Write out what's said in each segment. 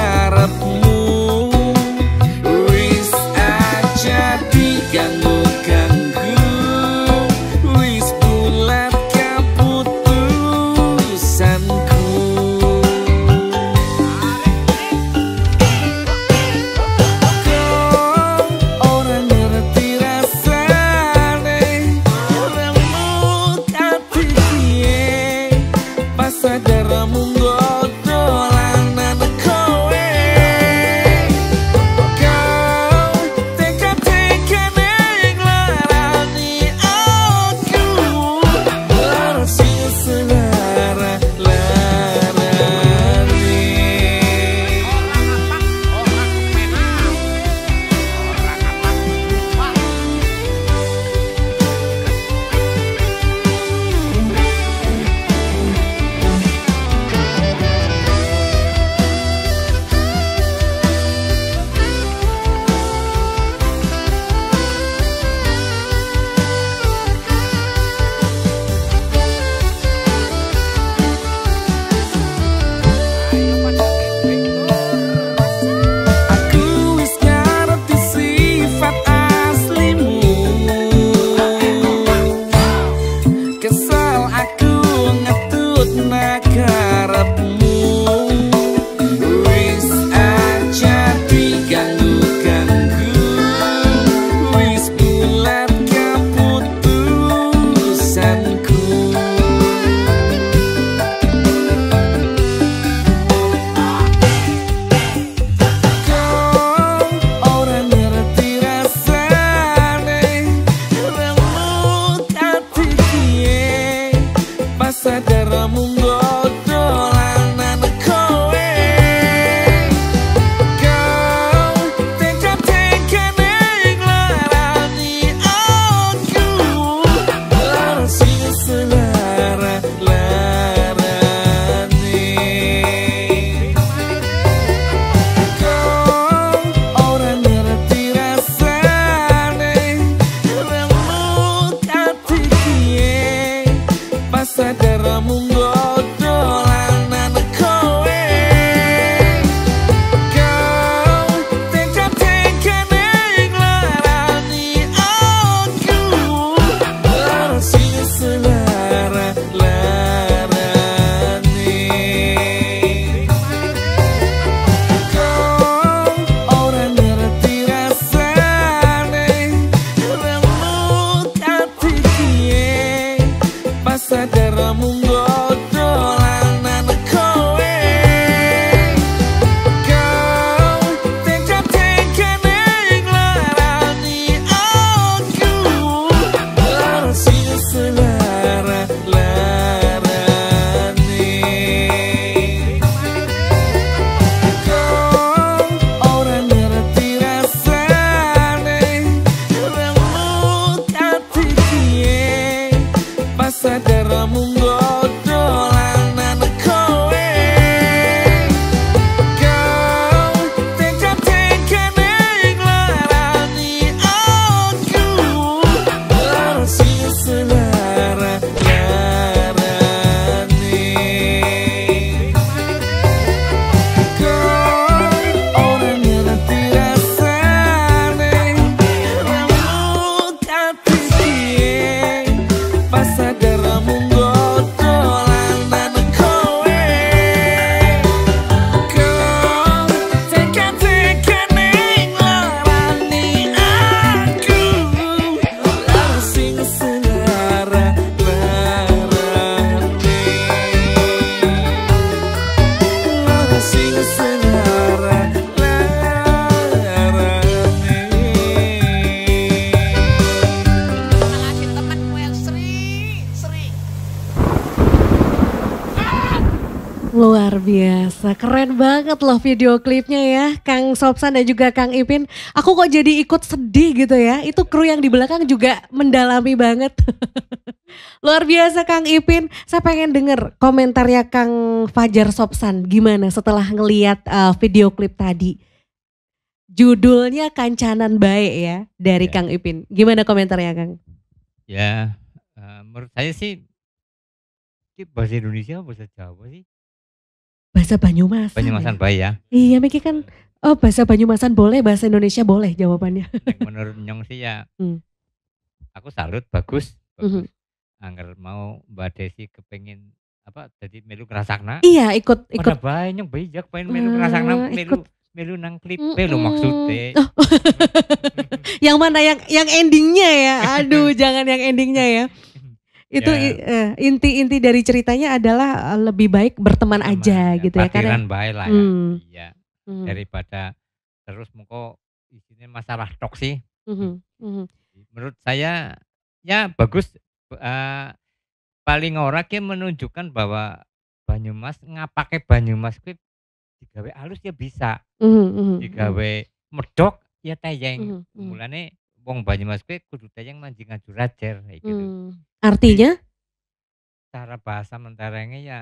karepmu. Wis aja diganggu-ganggu, wis bulat keputusanku. Kau ora ngerti rasane remuk ati piye pas sadar munggo dolanan kowe. Kau teka-tekane nglarani aku, lara sing selara-larani. Aku wis ngerti sifat aslimu, kesal aku ngetut nakarepmu. Wis aja diganggu-ganggu, wis bulat keputusanku. Kau ora ngerti rasane remuk ati piye pas sadar munggo dolanan kowe. Kau teka-tekane nglarani aku, lara sing selara-larani. Kau ora ngerti rasane remuk ati piye pas sadar munggo dolanan kowe. Kau teka-tekane nglarani aku, lara sing selara-larani. Kau ora ngerti rasane remuk ati piye pas sadar munggo dolanan kowe. Kau teka-tekane nglarani aku, lara sing selara-larani. Kau ora ngerti rasane remuk ati piye pas sadar munggo dolanan kowe. Kau teka-tekane nglarani aku, lara sing selara-larani. Kau ora ngerti rasane remuk ati piye pas sadar munggo dolanan kowe. Kau teka-tekane nglarani aku, lara sing selara-larani. Lara sing selara-larani. Luar biasa, keren banget loh video klipnya ya Kang Sopsan dan juga Kang Ipin. Aku kok jadi ikut sedih gitu ya, itu kru yang di belakang juga mendalami banget. Luar biasa Kang Ipin, saya pengen denger komentarnya Kang Fajar Sopsan gimana setelah ngeliat video klip tadi. Judulnya Kancanan Bae ya dari Ya. Kang Ipin, gimana komentarnya Kang? Ya, menurut saya sih, ini bahasa Indonesia bahasa Jawa sih? Bahasa Banyumasan. Banyumasan bae ya. Iya, Miki kan bahasa Banyumasan boleh, bahasa Indonesia boleh jawabannya. Nek menurut Nyong sih ya Hmm. aku salut bagus. Mhm. Angger mau Mbak Desi kepengin jadi melu ngrasakna. Iya, ikut Pada bae Nyong bijak pengen melu ngrasakna ikut. melu nang klipe lho maksudnya. Oh, yang mana yang endingnya ya? Aduh, jangan yang endingnya ya. Itu Ya. inti-inti dari ceritanya adalah lebih baik berteman aja gitu ya, karena Patiran bae lah ya. Iya. mhm, Daripada terus muko isinya masalah tok sih. mhm, mhm, Menurut saya ya bagus, paling ora ki menunjukkan bahwa Banyumas ngapake Banyumas kuwi digawe halus ya bisa, mhm, mhm, digawe medok ya mhm, teyeng. mhm. Mulane wong Banyumas kuwi kudu teyeng manjing ngajur ajar kayak gitu. Artinya? Cara bahasa menterengnya ya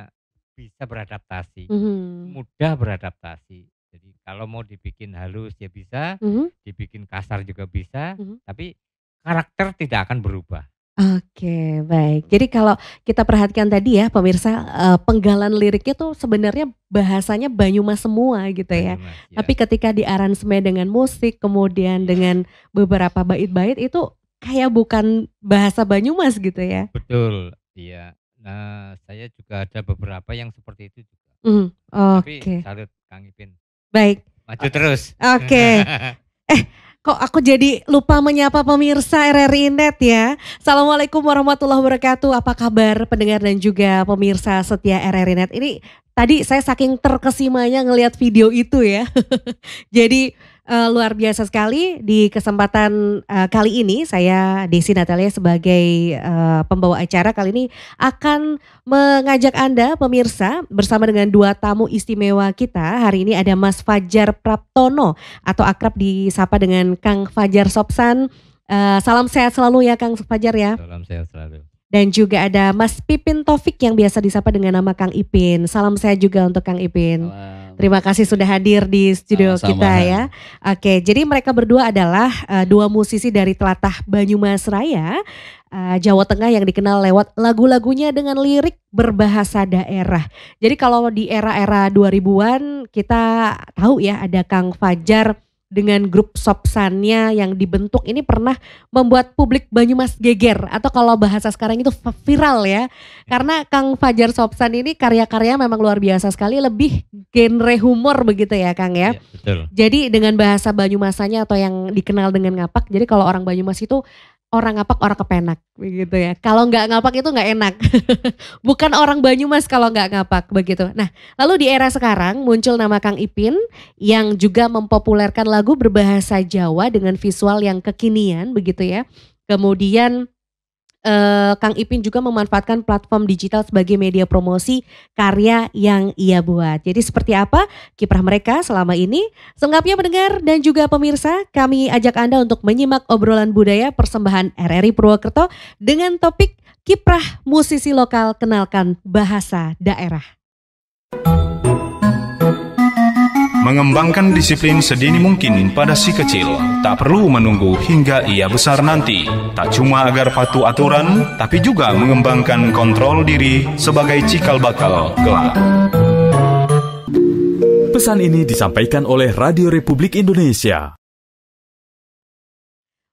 bisa beradaptasi, Mhm, mudah beradaptasi. Jadi kalau mau dibikin halus ya bisa, mhm, dibikin kasar juga bisa, mhm. tapi karakter tidak akan berubah. Oke, baik. Jadi kalau kita perhatikan tadi ya pemirsa, penggalan liriknya tuh sebenarnya bahasanya Banyumas semua gitu ya. Banyumas ya. Tapi ketika diaransemen dengan musik, kemudian dengan beberapa bait-bait itu kayak bukan bahasa Banyumas gitu ya. Betul, iya. Nah, saya juga ada beberapa yang seperti itu juga. Mhm, Tapi oke. salut Kang Ipin. Baik, Maju terus. oke. Kok aku jadi lupa menyapa pemirsa RRI Net ya. Assalamualaikum warahmatullahi wabarakatuh. Apa kabar pendengar dan juga pemirsa setia RRI Net. Ini tadi saya saking terkesimanya ngelihat video itu ya. Jadi luar biasa sekali di kesempatan kali ini saya Desi Natalia sebagai pembawa acara kali ini akan mengajak Anda pemirsa bersama dengan dua tamu istimewa kita. Hari ini ada Mas Fajar Praptono atau akrab disapa dengan Kang Fajar Sopsan. Salam sehat selalu ya Kang Fajar ya. Salam sehat selalu. Dan juga ada Mas Pipin Taufik yang biasa disapa dengan nama Kang Ipin. Salam sehat juga untuk Kang Ipin. Terima kasih sudah hadir di studio kita ya. Oke, jadi mereka berdua adalah dua musisi dari telatah Banyumas Raya, Jawa Tengah yang dikenal lewat lagu-lagunya dengan lirik berbahasa daerah. Jadi kalau di era-era 2000-an kita tahu ya ada Kang Fajar dengan grup Sopsannya yang dibentuk ini pernah membuat publik Banyumas geger atau kalau bahasa sekarang itu viral ya. Karena Kang Fajar Sopsan ini karya-karya memang luar biasa sekali, lebih genre humor begitu ya Kang ya. Ya, betul. Jadi dengan bahasa Banyumasannya atau yang dikenal dengan ngapak, jadi kalau orang Banyumas itu orang ngapak orang kepenak begitu ya. Kalau nggak ngapak itu nggak enak. Bukan orang Banyumas kalau nggak ngapak begitu. Nah, lalu di era sekarang muncul nama Kang Ipin yang juga mempopulerkan lagu berbahasa Jawa dengan visual yang kekinian begitu ya. Kemudian Kang Ipin juga memanfaatkan platform digital sebagai media promosi karya yang ia buat. Jadi seperti apa kiprah mereka selama ini? Selengkapnya pendengar dan juga pemirsa, kami ajak Anda untuk menyimak obrolan budaya persembahan RRI Purwokerto dengan topik kiprah musisi lokal kenalkan bahasa daerah. Mengembangkan disiplin sedini mungkin pada si kecil, tak perlu menunggu hingga ia besar nanti. Tak cuma agar patuh aturan, tapi juga mengembangkan kontrol diri sebagai cikal bakal kelak. Pesan ini disampaikan oleh Radio Republik Indonesia.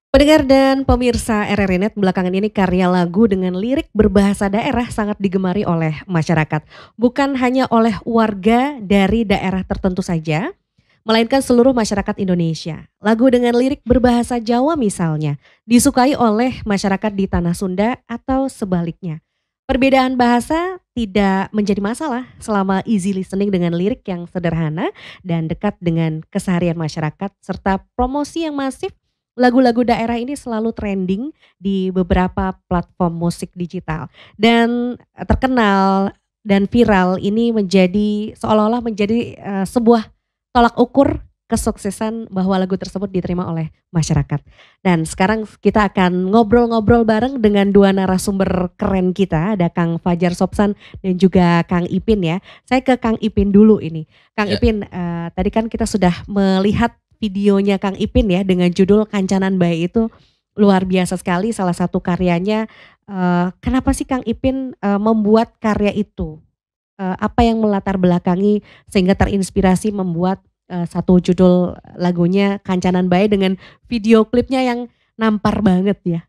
Pendengar dan pemirsa RRI Net, belakangan ini karya lagu dengan lirik berbahasa daerah sangat digemari oleh masyarakat. Bukan hanya oleh warga dari daerah tertentu saja, melainkan seluruh masyarakat Indonesia. Lagu dengan lirik berbahasa Jawa misalnya, disukai oleh masyarakat di Tanah Sunda atau sebaliknya. Perbedaan bahasa tidak menjadi masalah selama easy listening dengan lirik yang sederhana dan dekat dengan keseharian masyarakat serta promosi yang masif. Lagu-lagu daerah ini selalu trending di beberapa platform musik digital dan terkenal dan viral ini menjadi seolah-olah menjadi sebuah tolak ukur kesuksesan bahwa lagu tersebut diterima oleh masyarakat. Dan sekarang kita akan ngobrol-ngobrol bareng dengan dua narasumber keren kita, ada Kang Fajar Sopsan dan juga Kang Ipin ya. Saya ke Kang Ipin dulu ini. Kang Ipin, tadi kan kita sudah melihat videonya Kang Ipin ya dengan judul Kancanan Bae itu luar biasa sekali, salah satu karyanya. Kenapa sih Kang Ipin membuat karya itu? apa yang melatar belakangi sehingga terinspirasi membuat satu judul lagunya Kancanan Bae dengan video klipnya yang nampar banget ya.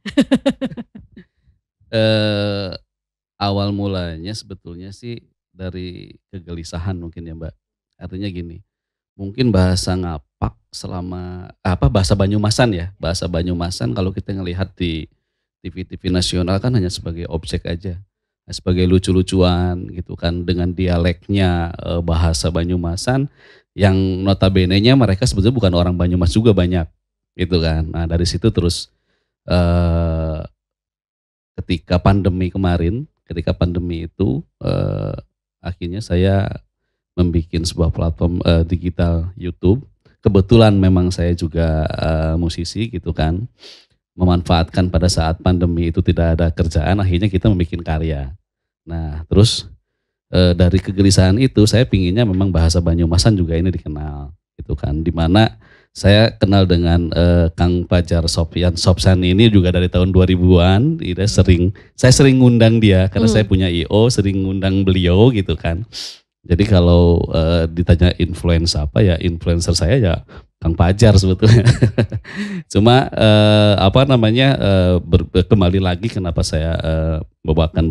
Awal mulanya sebetulnya sih dari kegelisahan mungkin ya Mbak. Artinya gini, mungkin bahasa ngapak bahasa Banyumasan ya. Bahasa Banyumasan kalau kita ngelihat di TV-TV nasional kan hanya sebagai objek aja. Sebagai lucu-lucuan gitu kan dengan dialeknya bahasa Banyumasan yang notabene-nya mereka sebetulnya bukan orang Banyumas juga banyak gitu kan. Nah dari situ terus ketika pandemi itu akhirnya saya membuat sebuah platform digital YouTube. Kebetulan memang saya juga musisi gitu kan. Memanfaatkan pada saat pandemi itu tidak ada kerjaan, akhirnya kita membuat karya. Nah terus dari kegelisahan itu saya pinginnya memang bahasa Banyumasan juga ini dikenal gitu kan. Dimana saya kenal dengan Kang Fajar Sopsan ini juga dari tahun 2000-an. Saya sering ngundang dia karena saya punya IO, sering ngundang beliau gitu kan. Jadi kalau ditanya influencer saya ya Kang Fajar sebetulnya. Cuma kembali lagi kenapa saya membawakan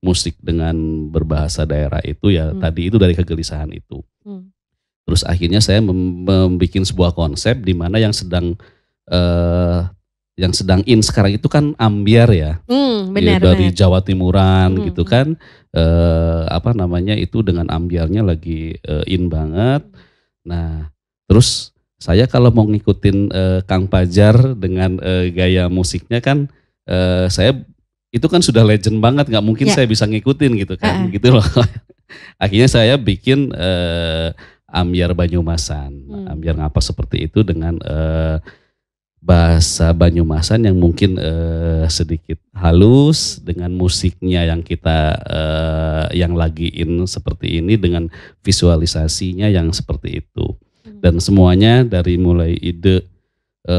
musik dengan berbahasa daerah itu ya tadi itu dari kegelisahan itu. Terus akhirnya saya membuat sebuah konsep di mana yang sedang in sekarang itu kan ambyar ya. Benar, dari benar. Jawa Timuran gitu kan. Itu dengan ambyarnya lagi in banget. Nah, terus saya kalau mau ngikutin Kang Fajar dengan gaya musiknya kan saya itu kan sudah legend banget, nggak mungkin saya bisa ngikutin gitu kan, gitu loh. Akhirnya saya bikin ambyar Banyumasan, ambyar ngapa seperti itu dengan bahasa Banyumasan yang mungkin sedikit halus dengan musiknya yang kita yang lagi in seperti ini dengan visualisasinya yang seperti itu. Dan semuanya dari mulai ide,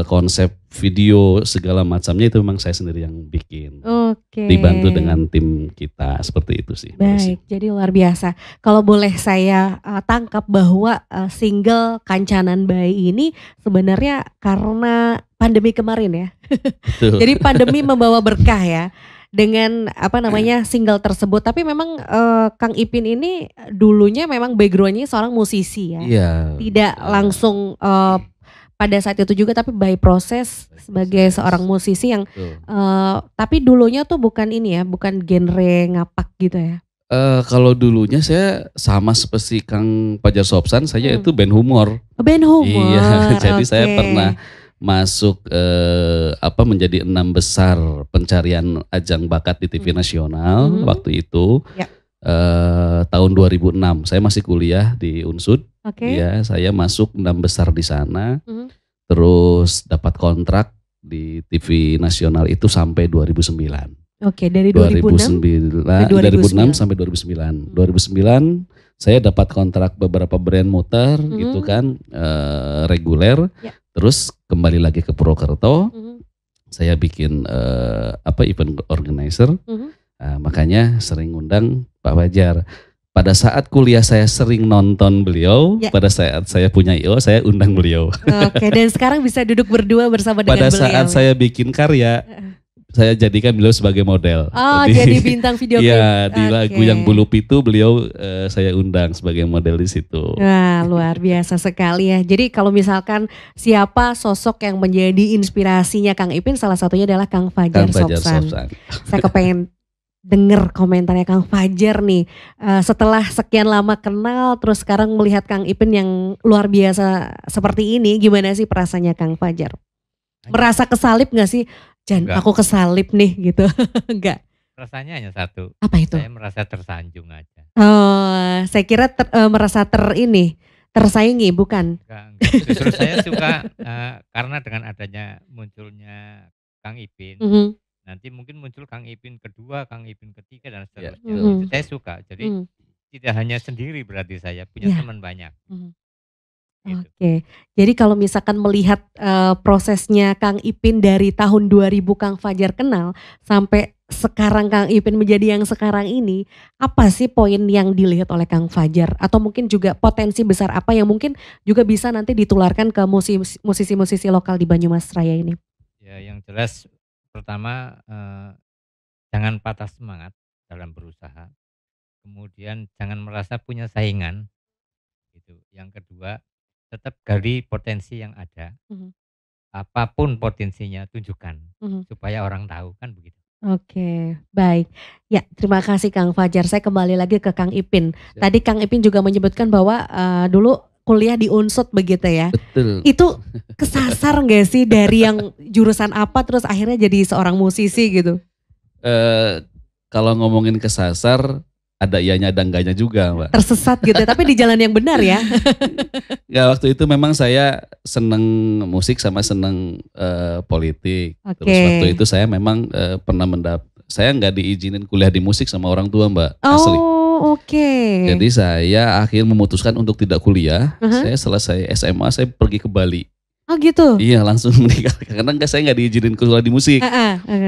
konsep video segala macamnya itu memang saya sendiri yang bikin. Oke. Dibantu dengan tim kita seperti itu sih. Baik, jadi luar biasa. Kalau boleh saya tangkap bahwa single Kancanan Bae ini sebenarnya karena pandemi kemarin ya. Betul. Jadi pandemi membawa berkah ya dengan single tersebut. Tapi memang Kang Ipin ini dulunya memang backgroundnya seorang musisi ya. Iya. Tidak langsung pada saat itu juga, tapi by proses sebagai seorang musisi yang tapi dulunya tuh bukan bukan genre ngapak gitu ya. Kalau dulunya saya sama seperti Kang Fajar Sopsan, saya itu band humor. Band humor. Iya, jadi saya pernah masuk menjadi 6 besar pencarian ajang bakat di TV nasional waktu itu. Ya. Tahun 2006 saya masih kuliah di Unsud. Ya, saya masuk 6 besar di sana. Terus dapat kontrak di TV nasional itu sampai 2009. Oke, dari 2006 sampai 2009. 2009 saya dapat kontrak beberapa brand muter gitu kan, reguler. Ya. Terus kembali lagi ke Purwokerto. Saya bikin event organizer. Makanya sering ngundang Pak Fajar. Pada saat kuliah saya sering nonton beliau, pada saat saya punya IO saya undang beliau. Oke, dan sekarang bisa duduk berdua bersama dengan beliau. Pada saat saya bikin karya, saya jadikan beliau sebagai model. Jadi bintang video klip. Iya, di lagu yang Bulu Pitu beliau saya undang sebagai model di situ. Wah, luar biasa sekali ya. Jadi kalau misalkan siapa sosok yang menjadi inspirasinya Kang Ipin, salah satunya adalah Kang Fajar Sopsan. Saya kepengen denger komentarnya Kang Fajar nih. Setelah sekian lama kenal, terus sekarang melihat Kang Ipin yang luar biasa seperti ini, gimana sih perasaannya Kang Fajar? Merasa kesalip gak sih? Jan, Enggak. aku kesalip nih gitu. Enggak. Rasanya hanya satu. Apa itu? Saya merasa tersanjung aja. Saya kira merasa tersaingi, bukan? Enggak. Justru saya suka karena dengan adanya munculnya Kang Ipin. Nanti mungkin muncul Kang Ipin kedua, Kang Ipin ketiga dan seterusnya. Itu saya suka. Jadi tidak hanya sendiri berarti saya punya teman banyak. Gitu. Oke. Jadi kalau misalkan melihat prosesnya Kang Ipin dari tahun 2000 Kang Fajar kenal sampai sekarang Kang Ipin menjadi yang sekarang ini, apa sih poin yang dilihat oleh Kang Fajar? Atau mungkin juga potensi besar apa yang mungkin juga bisa nanti ditularkan ke musisi-musisi lokal di Banyumas Raya ini? Ya, yang jelas pertama jangan patah semangat dalam berusaha. Kemudian jangan merasa punya saingan gitu. Yang kedua, tetap gali potensi yang ada. Apapun potensinya tunjukkan supaya orang tahu, kan begitu. Oke, baik. Ya, terima kasih Kang Fajar. Saya kembali lagi ke Kang Ipin. Tadi Kang Ipin juga menyebutkan bahwa dulu kuliah di Unsut begitu ya. Betul. Itu kesasar nggak sih dari yang jurusan apa terus akhirnya jadi seorang musisi gitu? Kalau ngomongin kesasar, ada ianya ada enggaknya juga, Mbak. Tersesat gitu, tapi di jalan yang benar ya. Ya, waktu itu memang saya seneng musik sama seneng politik. Oke. Terus waktu itu saya memang pernah saya nggak diizinin kuliah di musik sama orang tua, Mbak. Asli. Oh, oke. Jadi saya akhirnya memutuskan untuk tidak kuliah. Saya selesai SMA, saya pergi ke Bali. Oh gitu? Iya, langsung menikah. Karena saya nggak diizinin kuliah di musik.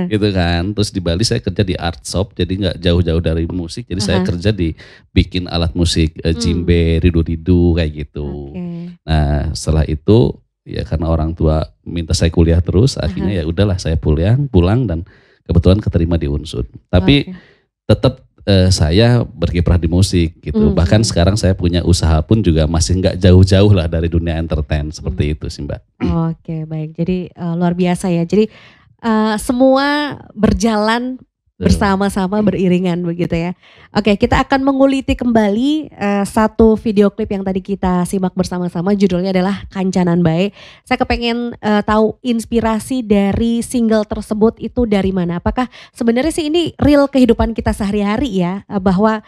Gitu kan. Terus di Bali saya kerja di art shop, jadi nggak jauh-jauh dari musik. Jadi saya kerja di bikin alat musik, djembe, ridu-ridu kayak gitu. Nah, setelah itu ya karena orang tua minta saya kuliah terus, akhirnya ya udahlah saya pulang dan kebetulan keterima di Unsud. Tapi tetap saya berkiprah di musik gitu. Bahkan sekarang saya punya usaha pun juga masih nggak jauh-jauh lah dari dunia entertain seperti itu sih, Mbak. Oke, baik. Jadi luar biasa ya. Jadi semua berjalan bersama-sama beriringan begitu ya. Oke, kita akan menguliti kembali satu video klip yang tadi kita simak bersama-sama, judulnya adalah Kancanan Bae. Saya kepengen tahu inspirasi dari single tersebut itu dari mana? Apakah sebenarnya sih ini real kehidupan kita sehari-hari ya, bahwa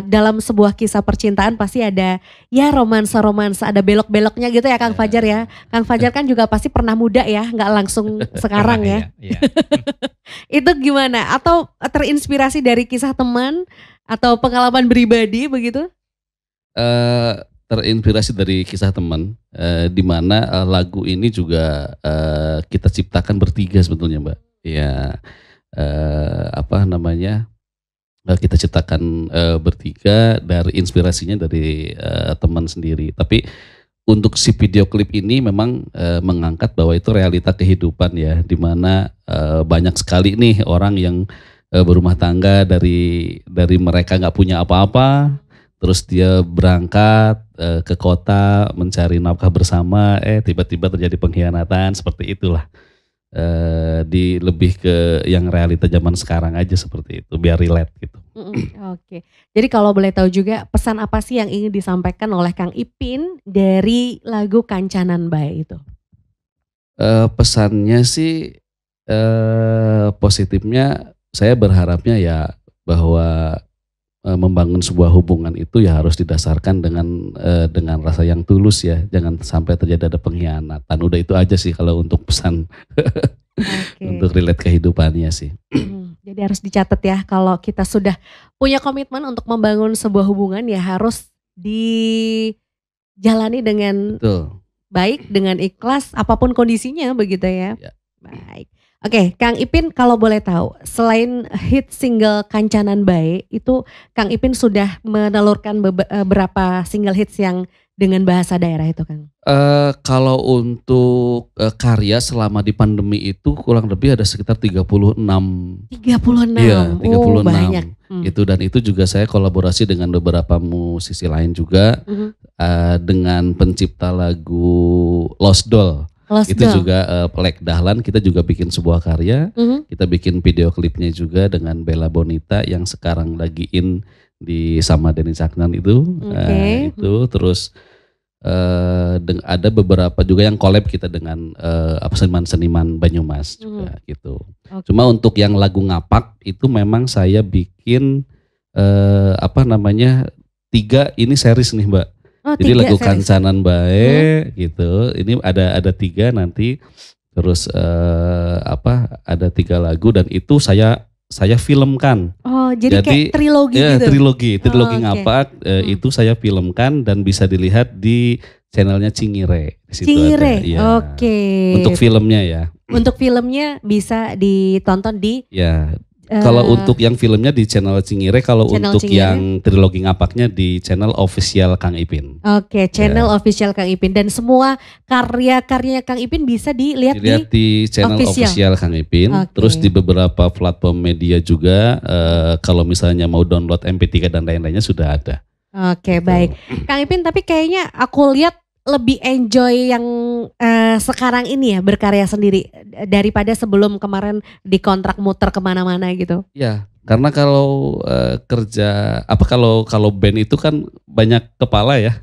dalam sebuah kisah percintaan pasti ada ya romansa-romansa, ada belok-beloknya gitu ya Kang Fajar ya. Kang Fajar kan juga pasti pernah muda ya, nggak langsung sekarang ya. Iya. Itu gimana? Atau terinspirasi dari kisah teman atau pengalaman pribadi begitu? Terinspirasi dari kisah teman, di mana lagu ini juga kita ciptakan bertiga sebetulnya, Mbak. Ya, kita ciptakan bertiga dari inspirasinya dari teman sendiri. Tapi untuk si video klip ini memang mengangkat bahwa itu realita kehidupan ya, di mana banyak sekali nih orang yang berumah tangga dari mereka nggak punya apa-apa, terus dia berangkat ke kota mencari nafkah bersama, tiba-tiba terjadi pengkhianatan seperti itulah. Lebih ke yang realita zaman sekarang aja seperti itu, biar relate gitu. Oke. Jadi kalau boleh tahu juga pesan apa sih yang ingin disampaikan oleh Kang Ipin dari lagu Kancanan Bae itu? Pesannya sih positifnya saya berharapnya ya bahwa membangun sebuah hubungan itu ya harus didasarkan dengan rasa yang tulus ya, jangan sampai terjadi ada pengkhianatan. Udah itu aja sih kalau untuk pesan untuk relate kehidupannya sih. Jadi harus dicatat ya, kalau kita sudah punya komitmen untuk membangun sebuah hubungan ya harus dijalani dengan baik, dengan ikhlas apapun kondisinya begitu ya. Baik. Oke, Kang Ipin kalau boleh tahu, selain hit single Kancanan Bae itu Kang Ipin sudah menelurkan beberapa single hits yang dengan bahasa daerah itu, Kang? Kalau untuk karya selama di pandemi itu kurang lebih ada sekitar 36. 36? Iya, 36. Oh, banyak. Dan itu juga saya kolaborasi dengan beberapa musisi lain juga, dengan pencipta lagu Lost Doll. Itu juga Pelek Dahlan, kita juga bikin sebuah karya, kita bikin video klipnya juga dengan Bella Bonita yang sekarang lagi in di sama Denny Caknan itu. Itu terus ada beberapa juga yang collab kita dengan seniman Banyumas juga gitu. Cuma untuk yang lagu Ngapak itu memang saya bikin 3 ini series nih, Mbak. Jadi lagu Kancanan Bae gitu. Ini ada 3 nanti. Terus ada 3 lagu dan itu saya filmkan. Oh, jadi kayak trilogi gitu. Trilogi Ngapak itu saya filmkan dan bisa dilihat di channelnya Cingire. Cingire. Oke. Untuk filmnya ya. Untuk filmnya bisa ditonton di Kalau untuk yang filmnya di channel Cingire, kalau Channel untuk Cingire. yang trilogi ngapaknya di channel official Kang Ipin. Oke, channel official Kang Ipin, dan semua karya-karyanya Kang Ipin bisa dilihat Dilihat di channel official Kang Ipin. Oke. Terus di beberapa platform media juga, kalau misalnya mau download MP3 dan lain-lainnya sudah ada. Oke, Gitu. baik. Kang Ipin, tapi kayaknya aku lihat lebih enjoy yang sekarang ini ya, berkarya sendiri daripada sebelum kemarin dikontrak muter kemana-mana gitu. Ya, karena kalau kerja kalau band itu kan banyak kepala ya,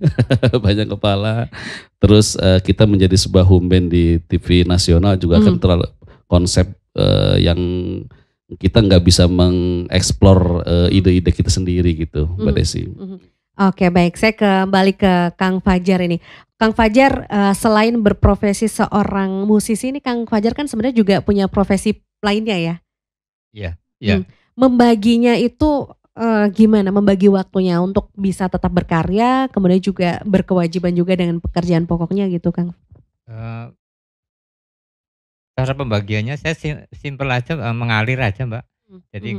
banyak kepala. Terus kita menjadi sebuah home band di TV nasional juga kan terlalu konsep yang kita nggak bisa mengeksplor ide-ide kita sendiri gitu, Mbak Desi. Oke, baik, saya kembali ke Kang Fajar ini. Kang Fajar, selain berprofesi seorang musisi ini, Kang Fajar kan sebenarnya juga punya profesi lainnya ya. Iya. Membaginya itu gimana? Membagi waktunya untuk bisa tetap berkarya, kemudian juga berkewajiban juga dengan pekerjaan pokoknya gitu, Kang. Eh, Cara pembagiannya saya simpel aja, mengalir aja, Mbak. Jadi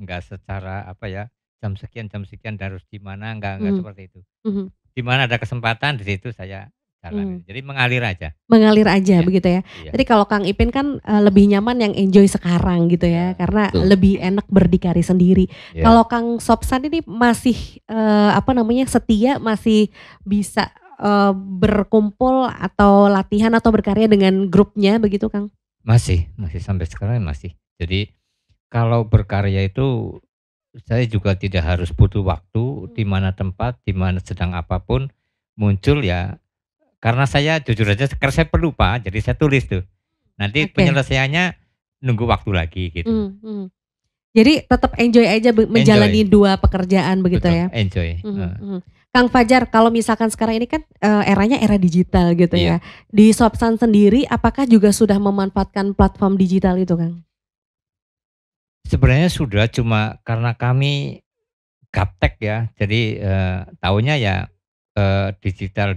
nggak secara apa ya, jam sekian dan harus di mana, nggak seperti itu. Di mana ada kesempatan di situ saya jalan. Jadi mengalir aja. Mengalir aja Iya. begitu ya. Iya. Jadi kalau Kang Ipin kan lebih nyaman yang enjoy sekarang gitu ya, karena betul. lebih enak berdikari sendiri. Iya. Kalau Kang Sopsan ini masih setia, masih bisa berkumpul atau latihan atau berkarya dengan grupnya begitu, Kang? Masih sampai sekarang masih. Jadi kalau berkarya itu saya juga tidak harus butuh waktu di mana tempat, di mana sedang apapun muncul ya. Karena saya jujur aja sekarang saya pelupa, jadi saya tulis tuh. Nanti Oke. penyelesaiannya nunggu waktu lagi gitu. Jadi tetap enjoy aja menjalani dua pekerjaan begitu Betul, ya. enjoy. Kang Fajar, kalau misalkan sekarang ini kan eranya era digital gitu ya. Iya. Di Sopsan sendiri apakah juga sudah memanfaatkan platform digital itu, Kang? Sebenarnya sudah, cuma karena kami gaptek ya, jadi taunya ya digital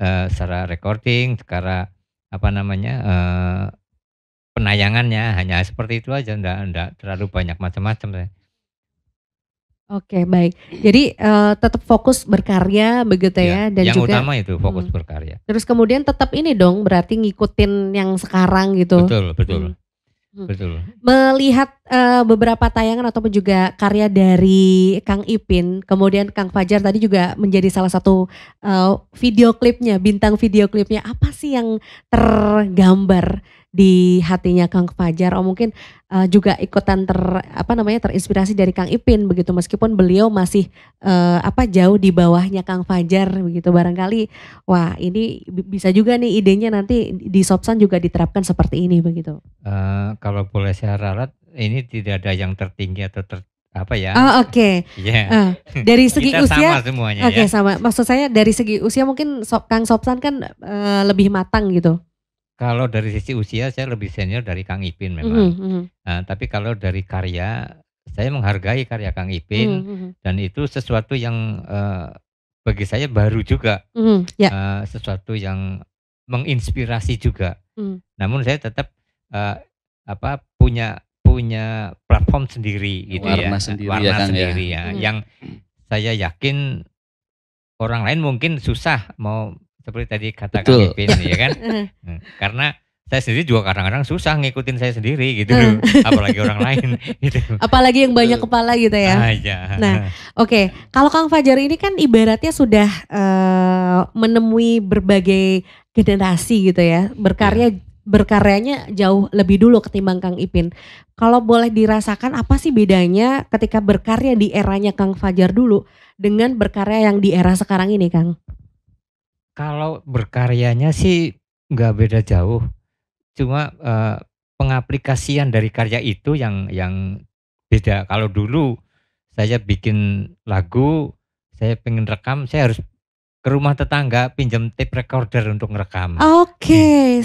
secara recording, secara penayangannya hanya seperti itu aja, enggak terlalu banyak macam-macam saya. Oke, baik. Jadi tetap fokus berkarya begitu ya, dan Yang juga utama itu fokus berkarya. terus kemudian tetap ini dong, berarti ngikutin yang sekarang gitu. Betul. Betul. Melihat beberapa tayangan ataupun juga karya dari Kang Ipin, kemudian Kang Fajar tadi juga menjadi salah satu video klipnya, bintang video klipnya. Apa sih yang tergambar di hatinya Kang Fajar? Oh mungkin juga ikutan terinspirasi dari Kang Ipin begitu, meskipun beliau masih jauh di bawahnya Kang Fajar begitu. Barangkali wah ini bisa juga nih idenya nanti di Sopsan juga diterapkan seperti ini begitu. Kalau boleh saya ralat, ini tidak ada yang tertinggi atau Oh oke. Iya. Dari segi Kita usia, sama semuanya oke ya. sama. Maksud saya dari segi usia mungkin Kang Sopsan kan lebih matang gitu. Kalau dari sisi usia saya lebih senior dari Kang Ipin memang. Nah, tapi kalau dari karya, saya menghargai karya Kang Ipin dan itu sesuatu yang bagi saya baru juga, sesuatu yang menginspirasi juga. Namun saya tetap punya platform sendiri gitu Warna ya, sendiri warna ya, Kang, sendiri ya. ya, yang saya yakin orang lain mungkin susah mau seperti tadi kata Kang Ipin ya kan. Karena saya sendiri juga kadang-kadang susah ngikutin saya sendiri gitu loh, apalagi orang lain gitu. Apalagi yang banyak kepala gitu ya. Nah, oke. Kalau Kang Fajar ini kan ibaratnya sudah menemui berbagai generasi gitu ya. Berkaryanya jauh lebih dulu ketimbang Kang Ipin. Kalau boleh dirasakan apa sih bedanya ketika berkarya di eranya Kang Fajar dulu dengan berkarya yang di era sekarang ini, Kang? Kalau berkaryanya sih nggak beda jauh. Cuma pengaplikasian dari karya itu yang beda. Kalau dulu saya bikin lagu, saya pengen rekam, saya harus ke rumah tetangga pinjam tape recorder untuk ngerekam. Oke,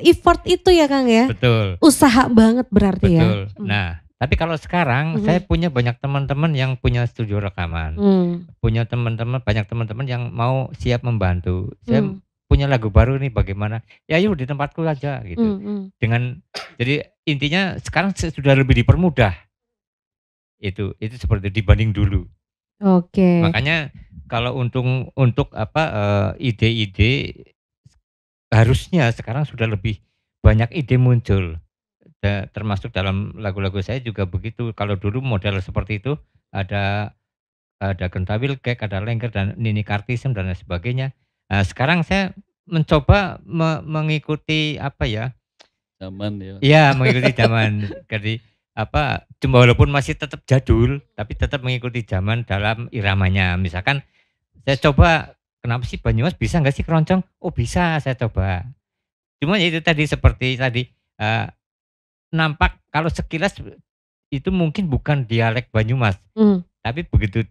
effort itu ya Kang ya? Betul. Usaha banget berarti ya? Betul. Nah, tapi kalau sekarang saya punya banyak teman-teman yang punya studio rekaman. Punya banyak teman-teman yang mau siap membantu. Saya punya lagu baru nih bagaimana? Ya yuk di tempatku aja gitu. Dengan Jadi intinya sekarang sudah lebih dipermudah. Itu seperti dibanding dulu. Oke. Makanya kalau untuk ide-ide harusnya sekarang sudah lebih banyak ide muncul. Termasuk dalam lagu-lagu saya juga begitu. Kalau dulu model seperti itu ada Gentawil Gek, ada Lengger dan Nini Kartisem dan lain sebagainya. Nah, sekarang saya mencoba mengikuti zaman ya. Iya, mengikuti zaman. Jadi cuma walaupun masih tetap jadul, tapi tetap mengikuti zaman dalam iramanya. Misalkan saya coba, kenapa sih Banyumas bisa nggak sih keroncong? Oh bisa, saya coba. Cuma ya itu tadi seperti tadi nampak kalau sekilas itu mungkin bukan dialek Banyumas, tapi begitu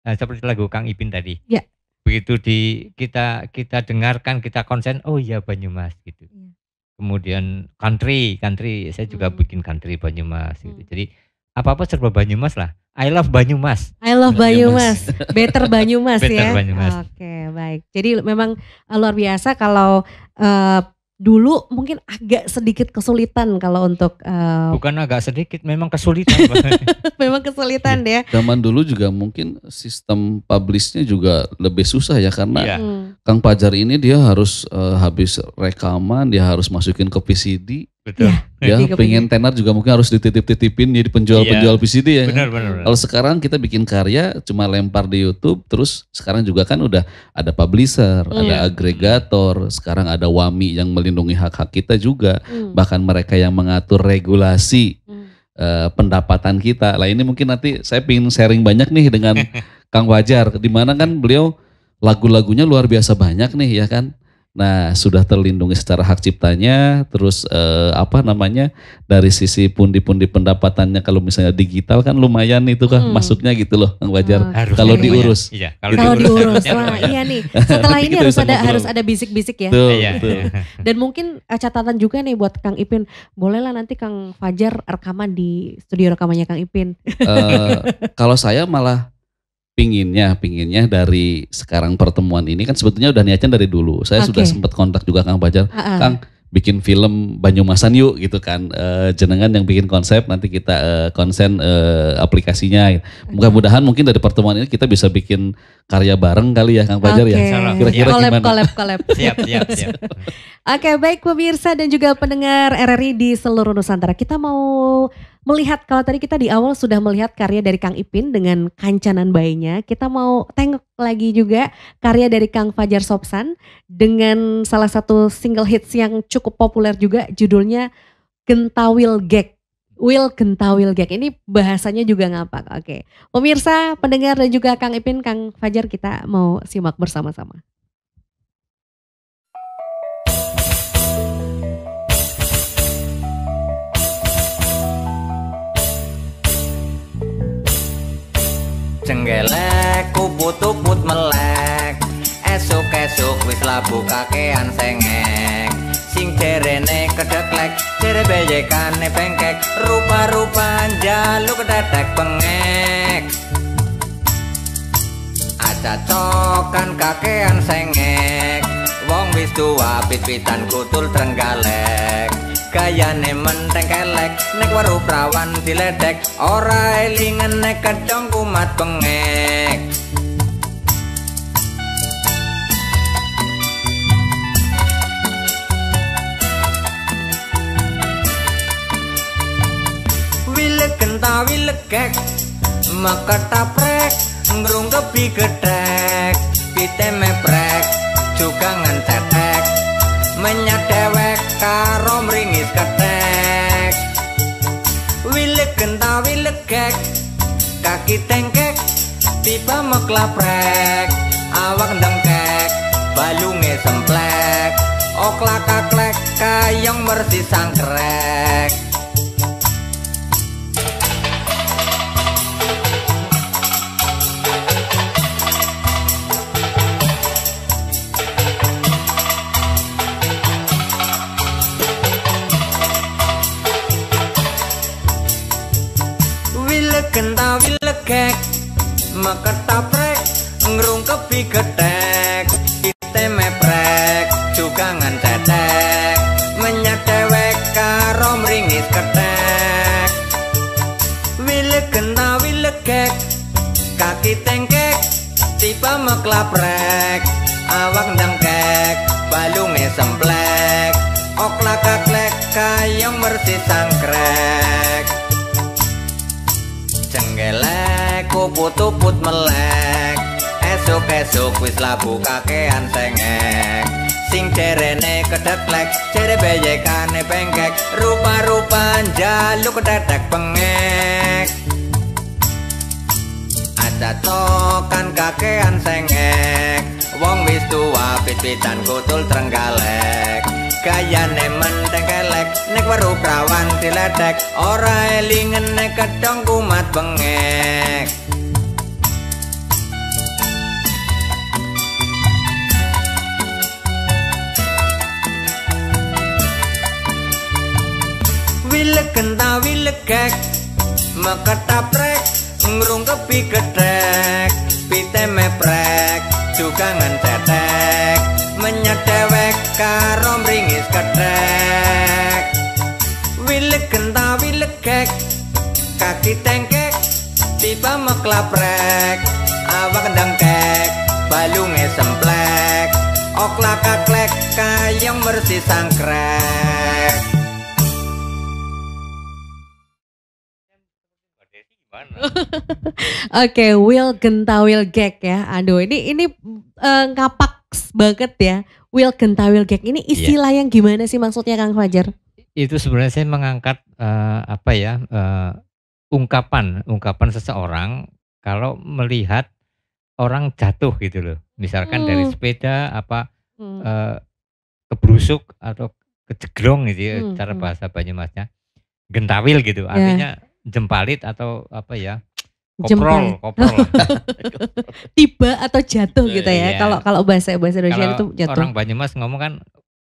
seperti lagu Kang Ipin tadi. Ya. Begitu kita dengarkan, kita konsen, oh iya Banyumas gitu. Kemudian country saya juga bikin country Banyumas gitu. Jadi apa-apa serba Banyumas lah. I love Banyumas. I love Banyumas. Better Banyumas ya. Better Banyumas. Oke, baik. Jadi memang luar biasa kalau dulu mungkin agak sedikit kesulitan kalau untuk bukan agak sedikit, memang kesulitan. memang kesulitan ya. Zaman dulu juga mungkin sistem publishnya juga lebih susah ya karena Iya. Kang Fajar ini dia harus habis rekaman dia harus masukin ke VCD. Betul. Ya, Jadi pengen tenar juga mungkin harus dititip-titipin jadi penjual-penjual VCD ya. Benar. Kalau sekarang kita bikin karya cuma lempar di YouTube, terus sekarang juga kan udah ada publisher, ada agregator, sekarang ada WAMI yang melindungi hak-hak kita juga, bahkan mereka yang mengatur regulasi pendapatan kita. Lah ini mungkin nanti saya pengen sharing banyak nih dengan Kang Fajar, di mana kan beliau lagu-lagunya luar biasa banyak nih ya kan. Nah sudah terlindungi secara hak ciptanya, terus dari sisi pundi-pundi pendapatannya kalau misalnya digital kan lumayan itu kan masuknya gitu loh Kang Fajar. Kalau Kalau diurus. Iya, Kalau diurus. Wah, lumayan. iya nih. Setelah ini Kita bisa harus ngobrol. ada bisik-bisik ya. Tuh, Iya. tuh. Dan mungkin catatan juga nih buat Kang Ipin, bolehlah nanti Kang Fajar rekaman di studio rekamannya Kang Ipin. Kalau saya malah pinginnya dari sekarang pertemuan ini kan sebetulnya udah niatnya dari dulu. Saya sudah Oke. sempat kontak juga Kang Fajar, Kang bikin film Banyumasan yuk gitu kan. Jenengan yang bikin konsep, nanti kita konsen aplikasinya. Mudah-mudahan mungkin dari pertemuan ini kita bisa bikin karya bareng kali ya Kang Fajar ya. Insyaallah. Kira-kira gimana? Collab. Siap. Oke, baik pemirsa dan juga pendengar RRI di seluruh Nusantara. Kita mau melihat, kalau tadi kita di awal sudah melihat karya dari Kang Ipin dengan Kancanan Bayinya, kita mau tengok lagi juga karya dari Kang Fajar Sopsan dengan salah satu single hits yang cukup populer juga, judulnya Gentawil Gek. Gentawil Gek, ini bahasanya juga ngapak. Oke, pemirsa, pendengar dan juga Kang Ipin, Kang Fajar, kita mau simak bersama-sama. Cenggelek kuput-uput melek, esuk-esuk wis labu kakean sengek. Sing derene kedeklek, jere beyekane bengkek, rupa-rupa njaluk kedetek bengek. Acacokan kakean sengek, wong wis tuwa pit-pitan kutul trenggalek. Gayane menteng kelek, nek weru prawan diledek, ora elingan nek kedong kumat bengek. Wileg genta wileg gek, maketaprek, ngrungkebi gedhek, pite meprek, juga ngentetek, menyat dewek karo mringis ketek. Wileg genta wileg gek, kaki tengkek, tiba meklaprek, awak dengkek, balunge semplek, oklak kaklek, kayong bersih sangkrek. Genta wilegek, maketaprek, ngrungkebi gedhek, pite meprek, juga ngentetek, menyat dewek karo mring ringis ketek. Wilek genta wilek kek, kaki tengkek, tiba meklaprek, awak dengkek, balunge semplek, oklak kaklek kayong bersih sangkrek. Cenggelek kuput-uput melek, esuk-esuk wis labu kakean sengek. Sing cerene kedeklek, cere beyekane bengkek, rupa-rupan jaluk kedetek pengek. Aja tokan kakean sengek, wong wis tuwa pit-pitan kutul trenggalek. Gayane menteng kelek, nek weruh prawan diledek, ora elingen nek kedong kumat bengek. Wilek genta wilek kek, meketaprek, ngrung kepi gedek, pite meprek, jugangan tetek, menyedewek karo mringis kedek. Wilek genta wilek kek, kaki tengkek, tiba meklaprek, awak dengkek, balunge semplek, oklak kaklek kayong bersih sangkrek. Oke, Will genta will gek ya. Aduh, ini ngapak banget ya. Will genta will gek ini istilah yang gimana sih maksudnya Kang Fajar? Itu sebenarnya saya mengangkat ungkapan seseorang kalau melihat orang jatuh gitu loh. Misalkan dari sepeda kebrusuk atau kejeglong gitu ya, cara bahasa Banyumasnya. Gentawil gitu, artinya jempalit atau koprol. Tiba atau jatuh gitu ya. Kalau bahasa Indonesia itu jatuh. Orang Banyumas ngomong kan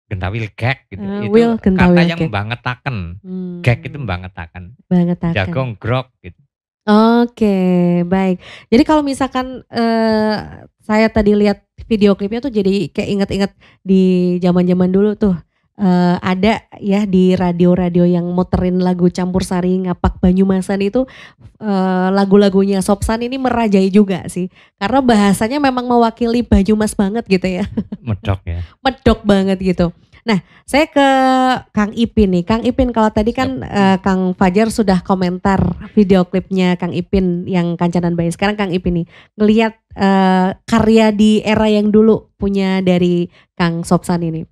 gentawil gek gitu. Itu kata yang mbangetaken. Gek itu mbangetaken. Jagong grok gitu. Oke, baik. Jadi kalau misalkan saya tadi lihat video klipnya tuh jadi kayak inget-inget di zaman-zaman dulu tuh. Ada ya di radio-radio yang muterin lagu campursari ngapak Banyumasan itu lagu-lagunya Sopsan ini merajai juga sih, karena bahasanya memang mewakili Banyumas banget gitu ya. Medok ya. Medok banget gitu. Nah, saya ke Kang Ipin nih. Kang Ipin, kalau tadi kan Kang Fajar sudah komentar video klipnya Kang Ipin yang Kancanan Bayi. Sekarang Kang Ipin nih ngelihat karya di era yang dulu punya dari Kang Sopsan ini.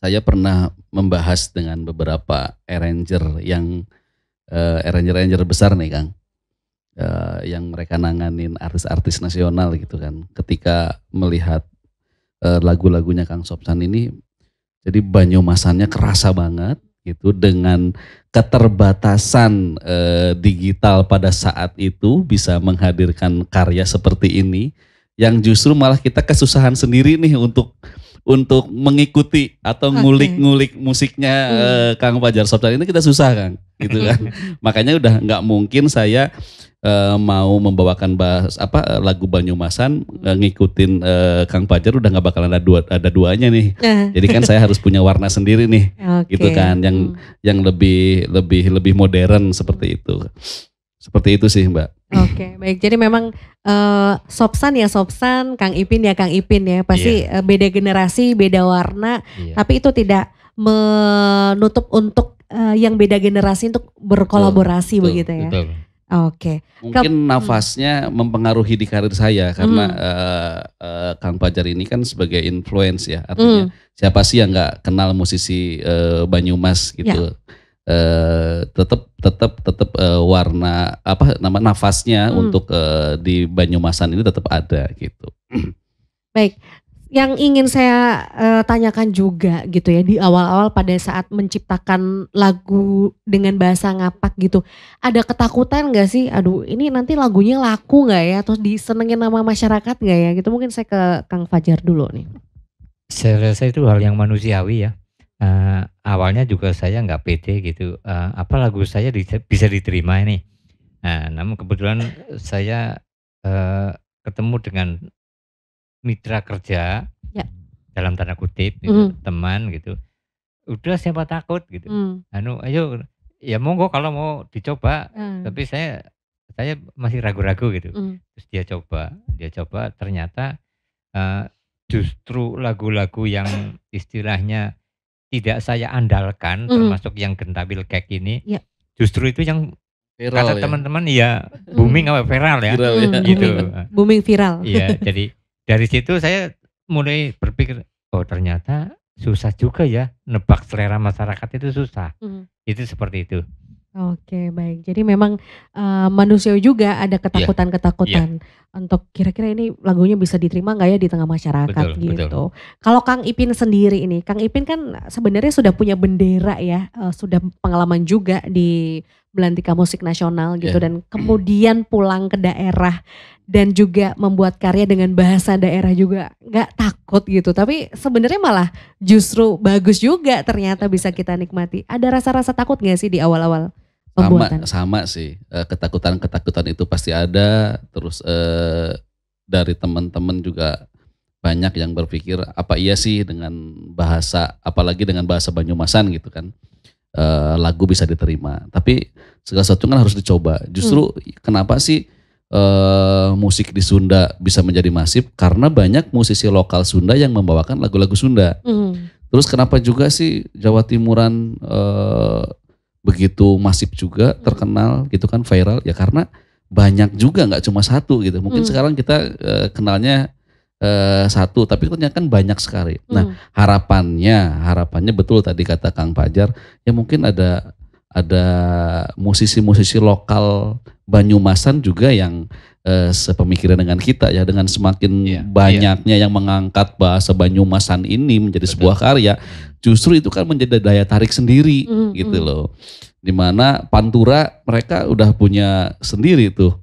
Saya pernah membahas dengan beberapa arranger yang arranger besar nih Kang, yang mereka nanganin artis-artis nasional gitu kan. Ketika melihat lagu-lagunya Kang Sopsan ini, jadi Banyumasannya kerasa banget gitu, dengan keterbatasan digital pada saat itu bisa menghadirkan karya seperti ini. Yang justru malah kita kesusahan sendiri nih untuk mengikuti atau ngulik-ngulik musiknya Kang Fajar Sopsan ini, kita susah Kang gitu kan. Makanya udah nggak mungkin saya mau membawakan lagu Banyumasan ngikutin Kang Fajar, udah nggak bakalan ada duanya nih. Jadi kan saya harus punya warna sendiri nih, gitu kan, yang lebih modern seperti itu. Seperti itu sih Mbak. Oke, baik. Jadi memang Sopsan ya Sopsan, Kang Ipin ya Kang Ipin ya. Pasti beda generasi, beda warna. Tapi itu tidak menutup untuk yang beda generasi untuk berkolaborasi begitu ya. Betul. Oke. Mungkin nafasnya mempengaruhi di karir saya karena Kang Fajar ini kan sebagai influence ya. Artinya siapa sih yang nggak kenal musisi Banyumas gitu. Tetap warna nafasnya untuk di Banyumasan ini tetap ada gitu. Baik, yang ingin saya tanyakan juga gitu ya, di awal-awal pada saat menciptakan lagu dengan bahasa ngapak gitu, ada ketakutan nggak sih? Aduh, ini nanti lagunya laku nggak ya? Terus disenengin sama masyarakat nggak ya? Gitu mungkin saya ke Kang Fajar dulu nih. Saya rasa itu hal yang manusiawi ya. Awalnya juga saya nggak pede gitu, apa lagu saya bisa diterima ini. Namun kebetulan saya ketemu dengan mitra kerja dalam tanda kutip gitu, teman gitu, udah siapa takut gitu. Ayo ya monggo kalau mau dicoba, tapi saya masih ragu-ragu gitu. Terus dia coba ternyata justru lagu-lagu yang istilahnya tidak saya andalkan, termasuk yang Gentabil Cake ini, justru itu yang viral, kata teman-teman ya booming apa viral ya, gitu. Booming viral. Iya, jadi dari situ saya mulai berpikir, oh ternyata susah juga ya nebak selera masyarakat itu susah. Itu seperti itu. Oke, baik. Jadi memang manusia juga ada ketakutan-ketakutan untuk kira-kira ini lagunya bisa diterima nggak ya di tengah masyarakat gitu. Kalau Kang Ipin sendiri ini, Kang Ipin kan sebenarnya sudah punya bendera ya, sudah pengalaman juga di Belantika Musik Nasional gitu, dan kemudian pulang ke daerah dan juga membuat karya dengan bahasa daerah juga nggak takut gitu. Tapi sebenarnya malah justru bagus juga ternyata bisa kita nikmati. Ada rasa-rasa takut nggak sih di awal-awal pembuatan? Sama sih, ketakutan itu pasti ada. Terus dari teman-teman juga banyak yang berpikir apa iya sih dengan bahasa, apalagi dengan bahasa Banyumasan gitu kan, lagu bisa diterima. Tapi segala sesuatu kan harus dicoba. Justru kenapa sih musik di Sunda bisa menjadi masif? Karena banyak musisi lokal Sunda yang membawakan lagu-lagu Sunda. Terus kenapa juga sih Jawa Timuran begitu masif juga, terkenal gitu kan, viral ya, karena banyak juga, nggak cuma satu gitu. Mungkin sekarang kita kenalnya satu, tapi ternyata kan banyak sekali. Nah harapannya betul tadi kata Kang Fajar, ya mungkin ada musisi-musisi lokal Banyumasan juga yang sepemikiran dengan kita ya, dengan semakin banyaknya yang mengangkat bahasa Banyumasan ini menjadi sebuah karya, justru itu kan menjadi daya tarik sendiri gitu loh. Dimana Pantura mereka udah punya sendiri tuh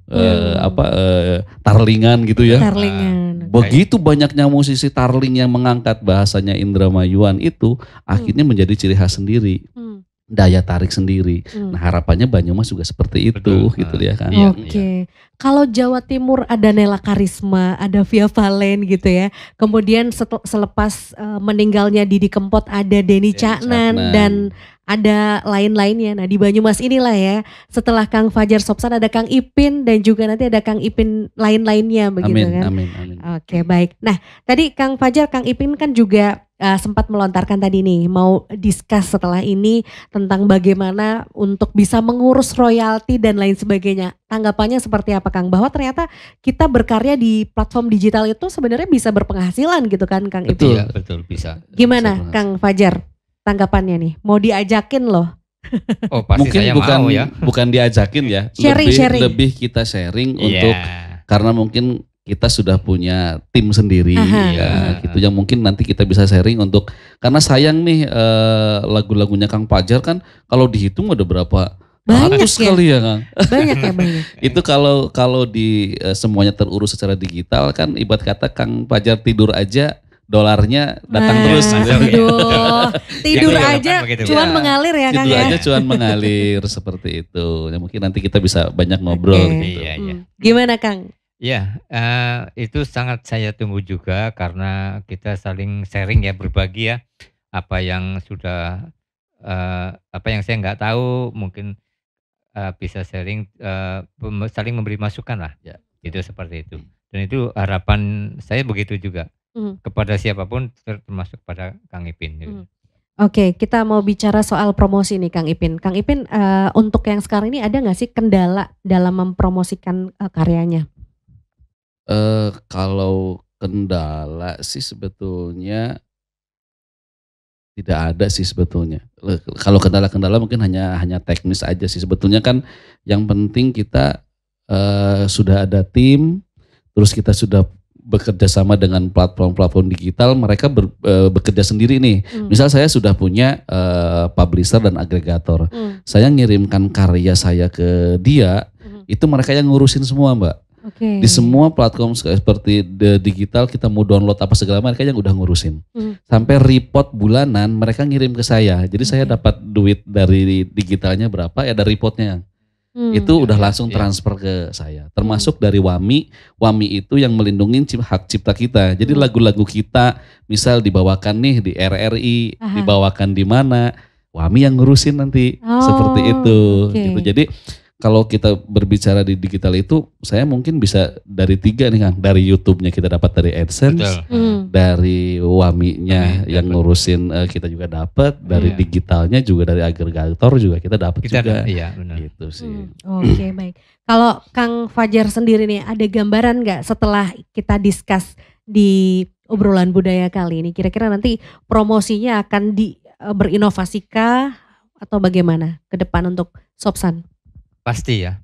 tarlingan gitu ya. Tarlingan. Begitu banyaknya musisi tarling yang mengangkat bahasanya Indramayuan itu akhirnya menjadi ciri khas sendiri. Daya tarik sendiri. Nah harapannya Banyumas juga seperti itu gitu ya kan. Oke. Kalau Jawa Timur ada Nela Karisma, ada Via Valen gitu ya. Kemudian selepas meninggalnya Didi Kempot ada Denny Caknan dan ada lain-lainnya. Nah di Banyumas inilah ya, setelah Kang Fajar Sopsan ada Kang Ipin dan juga nanti ada Kang Ipin lain-lainnya begitu kan. Amin. Oke, baik. Nah tadi Kang Fajar, Kang Ipin kan juga sempat melontarkan tadi nih, mau discuss setelah ini tentang bagaimana untuk bisa mengurus royalti dan lain sebagainya. Tanggapannya seperti apa Kang? Bahwa ternyata kita berkarya di platform digital itu sebenarnya bisa berpenghasilan gitu kan Kang Ipin? Betul bisa. Gimana Kang Fajar tanggapannya nih? Mau diajakin loh. Oh pasti mungkin saya bukan, mau ya. Bukan diajakin ya, sharing. lebih kita sharing untuk, karena mungkin kita sudah punya tim sendiri gitu yang mungkin nanti kita bisa sharing untuk, karena sayang nih lagu-lagunya Kang Fajar kan kalau dihitung ada berapa ratus kali ya Kang. Banyak. Itu kalau di semuanya terurus secara digital kan, ibarat kata Kang Fajar tidur aja dolarnya datang terus. Tidur aja cuan mengalir ya Kang. Tidur aja cuan mengalir seperti itu. Ya, mungkin nanti kita bisa banyak ngobrol gitu. Gimana Kang? Ya, itu sangat saya tunggu juga karena kita saling sharing ya, berbagi ya, apa yang sudah, apa yang saya nggak tahu mungkin bisa sharing, saling memberi masukan lah, itu seperti itu. Dan itu harapan saya begitu juga kepada siapapun, termasuk pada Kang Ipin. Gitu. Oke, kita mau bicara soal promosi nih Kang Ipin. Kang Ipin, untuk yang sekarang ini ada nggak sih kendala dalam mempromosikan karyanya? Kalau kendala sih sebetulnya tidak ada sih sebetulnya. Kalau kendala-kendala mungkin hanya teknis aja sih. Sebetulnya kan yang penting kita sudah ada tim, terus kita sudah bekerja sama dengan platform-platform digital, mereka bekerja sendiri nih. Misal saya sudah punya publisher dan agregator. Saya ngirimkan karya saya ke dia, itu mereka yang ngurusin semua Mbak. Di semua platform seperti digital kita mau download apa segala mereka yang udah ngurusin. Sampai report bulanan mereka ngirim ke saya. Jadi saya dapat duit dari digitalnya berapa ya, ada reportnya. Itu udah langsung transfer ke saya. Termasuk dari WAMI. WAMI itu yang melindungi hak cipta kita. Jadi lagu-lagu kita misal dibawakan nih di RRI, dibawakan di mana, WAMI yang ngurusin nanti. Seperti itu. Gitu. Jadi kalau kita berbicara di digital itu, saya mungkin bisa dari 3 nih Kang. Dari YouTube-nya kita dapat dari AdSense, dari WAMI-nya yang ngurusin kita juga dapat, dari digitalnya juga dari agregator juga kita dapat juga. Iya, benar. Gitu sih. Oke, baik. Kalau Kang Fajar sendiri nih, ada gambaran nggak setelah kita discuss di obrolan budaya kali ini? Kira-kira nanti promosinya akan berinovasi-kah atau bagaimana ke depan untuk Sopsan? Pasti ya.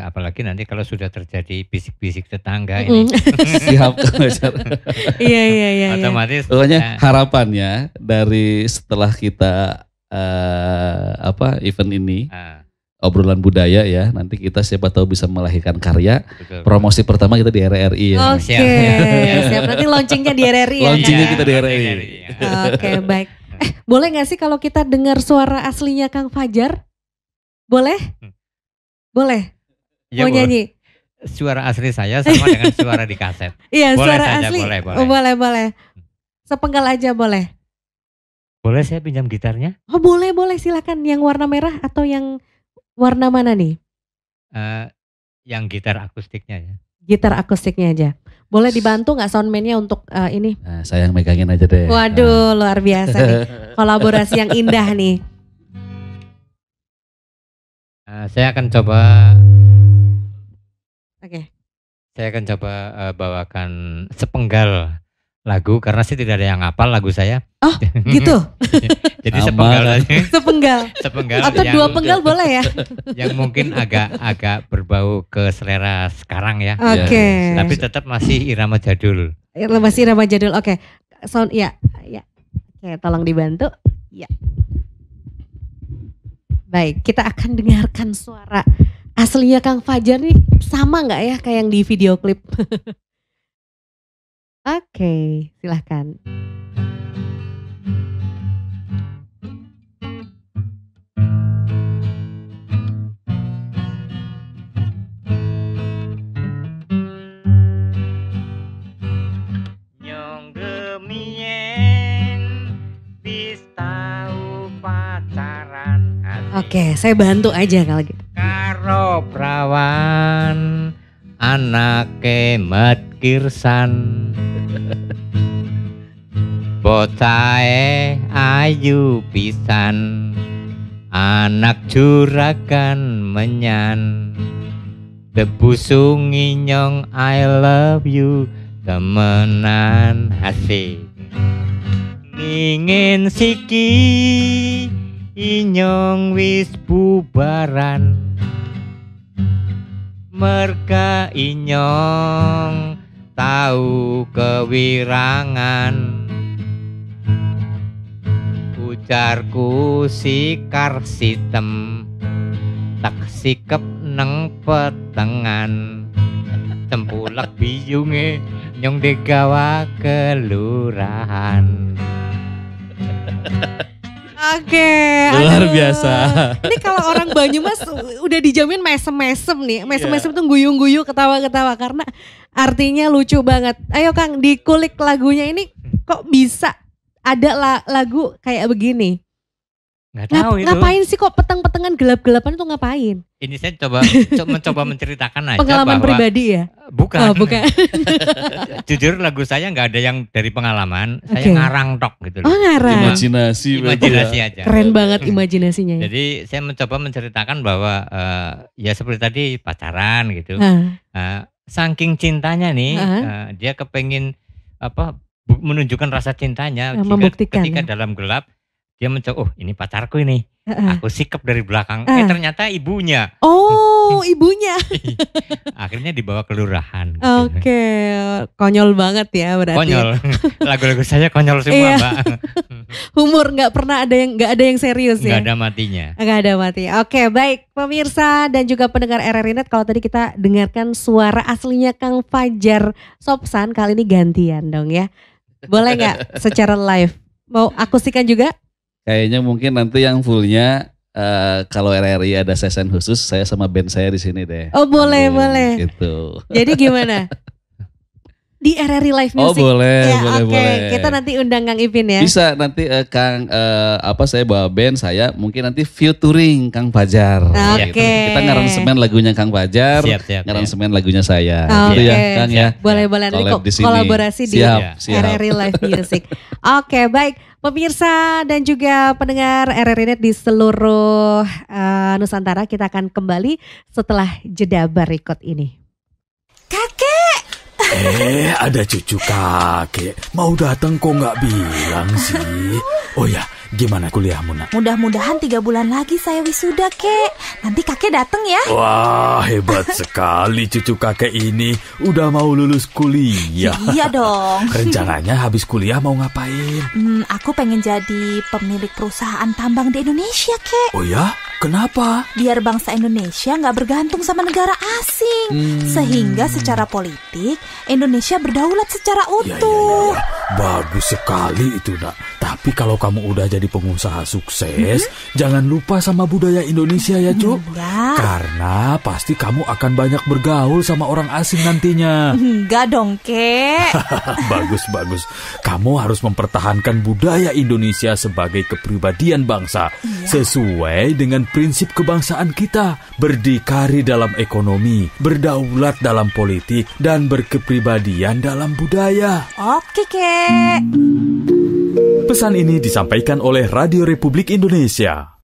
Apalagi nanti kalau sudah terjadi bisik-bisik tetangga ini. Siap. Iya. Otomatis. Pokoknya harapannya dari setelah kita event ini, obrolan budaya ya, nanti kita siapa tahu bisa melahirkan karya. Betul. Promosi pertama kita di RRI ya. Oke, siap. Nanti launchingnya di RRI ya. Launchingnya kita di RRI. Oke, baik. Boleh gak sih kalau kita dengar suara aslinya Kang Fajar? Boleh? Boleh? Ya, mau nyanyi? Suara asli saya sama dengan suara di kaset. Iya, boleh suara saja, asli. Boleh. Sepenggal aja boleh. Boleh saya pinjam gitarnya? Oh boleh, silakan. Yang warna merah atau yang warna mana nih? Yang gitar akustiknya ya. Gitar akustiknya aja. Boleh dibantu gak soundman-nya untuk ini? Nah, saya yang megangin aja deh. Waduh, luar biasa nih. Kolaborasi yang indah nih. Saya akan coba. Oke. Saya akan coba bawakan sepenggal lagu karena sih tidak ada yang hafal lagu saya. Oh, gitu. Jadi sepenggal aja. Sepenggal. Atau yang, 2 penggal boleh ya? Yang mungkin agak berbau ke selera sekarang ya. Oke. Tapi tetap masih irama jadul. Masih irama jadul. Oke. Sound ya. Oke, tolong dibantu. Ya. Baik, kita akan dengarkan suara aslinya Kang Fajar nih, sama nggak ya kayak yang di video klip? Oke, silahkan. Nyong gemien bis tahu pacaran. Oke, saya bantu aja kalau gitu. Karo prawan anake Mat Kirsan. Bocahe ayu pisan, anak juragan menyan. Debu sungi nyong I love you, temenan asik. Ningin siki inyong wis bubaran, merga inyong tahu kewirangan. Ujarku sikar sitem, tak sikep neng petengan. Cempulak biyunge nyong degawa kelurahan. Oke, luar biasa. Ini kalau orang Banyumas udah dijamin mesem-mesem nih. Mesem-mesem tuh guyu-guyu, ketawa-ketawa karena artinya lucu banget. Ayo Kang, dikulik lagunya ini kok bisa ada lagu kayak begini? Nggak tahu itu. Ngapain sih kok petang-petangan gelap-gelapan itu ngapain? Ini saya mencoba menceritakan aja pengalaman bahwa pribadi ya? Bukan. Oh, bukan. Jujur lagu saya nggak ada yang dari pengalaman, saya ngarang tok gitu loh. Oh, ngarang. Imajinasi aja. Keren banget imajinasinya ya. Jadi saya mencoba menceritakan bahwa ya seperti tadi pacaran gitu. Saking cintanya nih, dia kepengin menunjukkan rasa cintanya ketika dalam gelap. Dia mencoba, oh ini pacarku ini, aku sikap dari belakang, ternyata ibunya. Oh ibunya. Akhirnya dibawa kelurahan. Gitu. Oke, konyol banget ya berarti. Konyol, lagu-lagu saya konyol semua Mbak. Humor nggak ada yang serius ya. Nggak ada matinya. Nggak ada mati. Oke baik pemirsa dan juga pendengar RRI Net, kalau tadi kita dengarkan suara aslinya Kang Fajar Sopsan, kali ini gantian dong ya. Boleh nggak secara live? Mau akustikan juga? Kayaknya mungkin nanti yang fullnya kalau RRI ada session khusus, saya sama band saya di sini deh. Oh boleh, boleh. Gitu. Jadi gimana? Di RRI Live Music. Oh boleh, ya, boleh. Kita nanti undang Kang Ipin ya. Bisa nanti Kang saya bawa band, saya mungkin nanti featuring Kang Fajar. Oke. Kita ngaransemen lagunya Kang Fajar, ngaransemen lagunya saya. Gitu ya Kang ya. Boleh nanti kolaborasi di RRI Live Music. Oke, baik. Pemirsa dan juga pendengar RRI Net di seluruh Nusantara, kita akan kembali setelah jeda berikut ini. Kakek! Ada cucu kakek. Mau datang kok nggak bilang sih? Oh ya, gimana kuliahmu nak? Mudah-mudahan 3 bulan lagi saya wisuda, Kek. Nanti kakek datang ya. Wah, hebat sekali cucu kakek ini. Udah mau lulus kuliah. Iya dong. Rencananya habis kuliah mau ngapain? Aku pengen jadi pemilik perusahaan tambang di Indonesia, Kek. Oh ya? Kenapa? Biar bangsa Indonesia nggak bergantung sama negara asing. Sehingga secara politik Indonesia berdaulat secara utuh. Ya. Bagus sekali itu nak. Tapi kalau kamu udah jadi pengusaha sukses, jangan lupa sama budaya Indonesia ya Cuk. Karena pasti kamu akan banyak bergaul sama orang asing nantinya. Enggak dong, Kek. Bagus. Kamu harus mempertahankan budaya Indonesia sebagai kepribadian bangsa. Sesuai dengan prinsip kebangsaan kita. Berdikari dalam ekonomi, berdaulat dalam politik, dan berkepribadian dalam budaya. Oke, Kek. Pesan ini disampaikan oleh Radio Republik Indonesia.